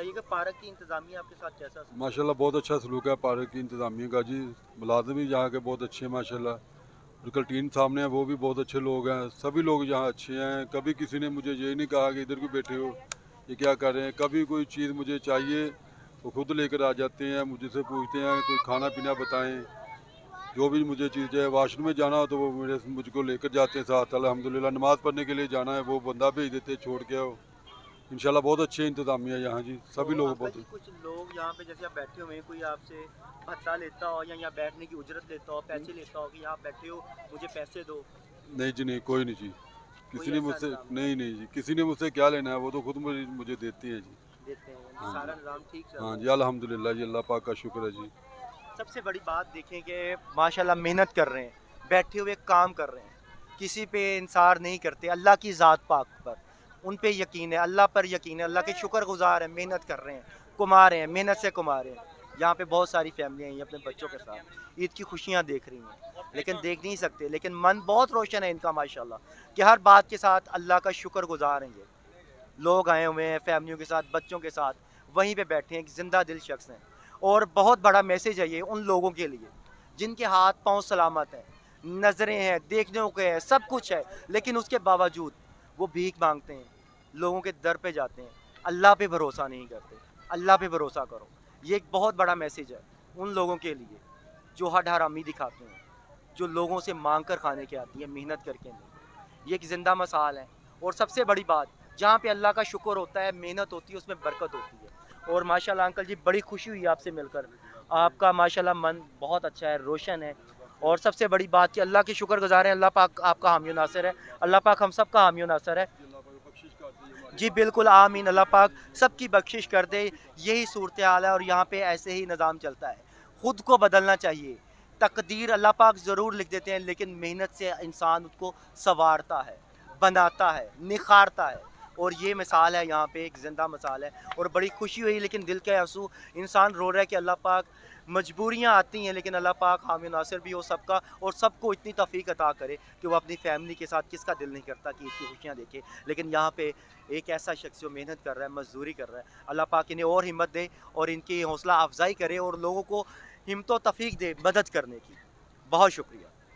बताइएगा पार्क की इंतजामिया आपके साथ कैसा सलूक है? माशाल्लाह बहुत अच्छा सलूक है पार्क की इंतज़ामिया का जी। मुलाजिम भी यहाँ के बहुत अच्छे हैं माशाल्लाह। और कैंटीन सामने है वो भी बहुत अच्छे लोग हैं। सभी लोग यहाँ अच्छे हैं। कभी किसी ने मुझे ये नहीं कहा कि इधर क्यों बैठे हो, ये क्या कर रहे हैं। कभी कोई चीज़ मुझे चाहिए वो खुद लेकर आ जाते हैं, मुझसे पूछते हैं कोई खाना पीना बताएं। जो भी मुझे चीज़ है, वॉशरूम में जाना हो तो वो मुझको लेकर जाते हैं साथ। अल्हम्दुलिल्लाह नमाज़ पढ़ने के लिए जाना है वो बंदा भेज देते हैं छोड़ के आओ। इंशाल्लाह बहुत अच्छे इंतज़ामिया है यहाँ जी। तो सभी लोग अंकल बहुत। जी कुछ लोग यहाँ पे जैसे आप बैठे हुए हैं कोई आपसे भत्ता लेता हो या यहाँ बैठने की उजरत लेता हो पैसे लेता हो कि यहाँ बैठे हो मुझे पैसे दो, नहीं जी नहीं, कोई नहीं जी। कोई किसी ने ऐसा मुझसे निज़ाम नहीं नहीं नहीं जी, किसी ने मुझसे क्या लेना है, वो तो खुद मुझे देती है जी। देते हैं यानी हाँ जी। सारा निज़ाम ठीक चल हाँ रहा जी है। अल्हम्दुलिल्लाह जी, अल्लाह पाक का शुक्र है जी। सबसे बड़ी बात देखें कि माशाल्लाह मेहनत कर रहे हैं बैठे हुए काम कर रहे हैं किसी पे इंसार नहीं करते अल्लाह की ज़ात पाक पर उन पे यकीन है अल्लाह पर यकीन है अल्लाह के शुक्रगुजार हैं मेहनत कर रहे हैं कमा रहे हैं मेहनत से कमा रहे हैं। यहाँ पे बहुत सारी फैमिलियाँ हैं अपने बच्चों के साथ ईद की खुशियाँ देख रही हैं लेकिन देख नहीं सकते लेकिन मन बहुत रोशन है इनका माशाल्लाह कि हर बात के साथ अल्लाह का शुक्रगुजार हैं ये लोग आए हुए हैं फैमिलियों के साथ बच्चों के साथ वहीं पे बैठे हैं एक जिंदा दिल शख्स हैं और बहुत बड़ा मैसेज है ये उन लोगों के लिए जिनके हाथ पांव सलामत हैं नज़रें हैं देखने को है सब कुछ है लेकिन उसके बावजूद वो भीख मांगते हैं लोगों के दर पे जाते हैं अल्लाह पे भरोसा नहीं करते अल्लाह पे भरोसा करो ये एक बहुत बड़ा मैसेज है उन लोगों के लिए जो हड हरामी दिखाते हैं जो लोगों से मांग कर खाने के आती है मेहनत करके नहीं ये एक ज़िंदा मसाल है। और सबसे बड़ी बात जहाँ पे अल्लाह का शुक्र होता है मेहनत होती है उसमें बरकत होती है और माशाल्लाह अंकल जी बड़ी खुशी हुई आपसे मिलकर आपका माशाल्लाह मन बहुत अच्छा है रोशन है और सबसे बड़ी बात कि अल्लाह के शुक्रगुजार हैं अल्लाह पाक आपका हामी नासिर है अल्लाह पाक हम सब का हामी नासिर है। अल्लाह पाक बख्शिश कर दे हमारी जी बात। बिल्कुल आमीन अल्लाह पाक सबकी बख्शिश कर दे यही सूरत हाल है और यहाँ पे ऐसे ही निज़ाम चलता है खुद को बदलना चाहिए तकदीर अल्लाह पाक ज़रूर लिख देते हैं लेकिन मेहनत से इंसान उसको संवारता है बनाता है निखारता है और ये मिसाल है यहाँ पे एक ज़िंदा मिसाल है और बड़ी खुशी हुई लेकिन दिल के आंसू इंसान रो रहा है कि अल्लाह पाक मजबूरियाँ आती हैं लेकिन अल्लाह पाक हामी नासिर भी हो सबका और सबको इतनी तौफीक अता करे कि वो अपनी फैमिली के साथ किसका दिल नहीं करता कि इसकी खुशियाँ देखे लेकिन यहाँ पे एक ऐसा शख्स जो मेहनत कर रहा है मजदूरी कर रहा है अल्लाह पाक इन्हें और हिम्मत दे और इनकी हौसला अफजाई करे और लोगों को हिम्मत व तौफीक दे मदद करने की। बहुत शुक्रिया।